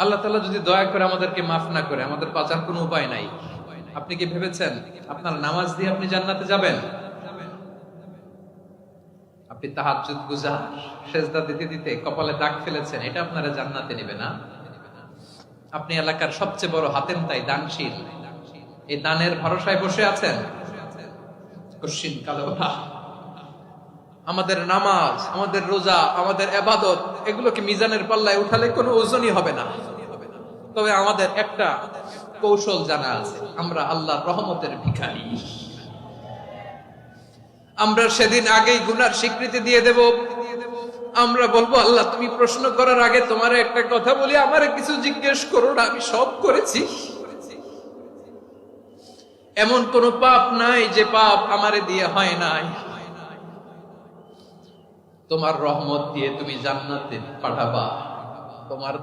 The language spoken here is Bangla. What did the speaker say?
আল্লাহ তাআলা যদি দয়া করে আমাদেরকে মাফ না করে, আমাদের বাঁচার কোনো উপায় নাই। আপনি কি ভেবেছেন আপনার নামাজ দিয়ে আপনি জান্নাতে যাবেন? আপনি তাহাজ্জুদ গুজার, সেজদা দিতে দিতে কপালে দাগ ফেলেছেন, এটা আপনারা জান্নাতে নেবে না? আপনি এলাকার সবচেয়ে বড় হাতেম তাই দানশীল, এই দানের ভরসায় বসে আছেন। কশিন কালো আমাদের নামাজ, আমাদের রোজা, আমাদের ইবাদত, এগুলোকে মিজানের পাল্লায় উঠালে কোনো ওজনই হবে না। তবে আমাদের একটা কৌশল জানা আছে, আমরা আল্লাহর রহমতের ভিখারি। আমরা সেদিন আগেই গুনার স্বীকৃতি দিয়ে দেব। আমরা বলবো, আল্লাহ তুমি প্রশ্ন করার আগে তোমার একটা কথা বলি, আমারে কিছু জিজ্ঞেস করো না, আমি সব করেছি। এমন কোন পাপ নাই যে পাপ আমারে দিয়ে হয় নাই। তোমার রহমত দিয়ে তুমি জান্নাতে পাঠাবা, তোমার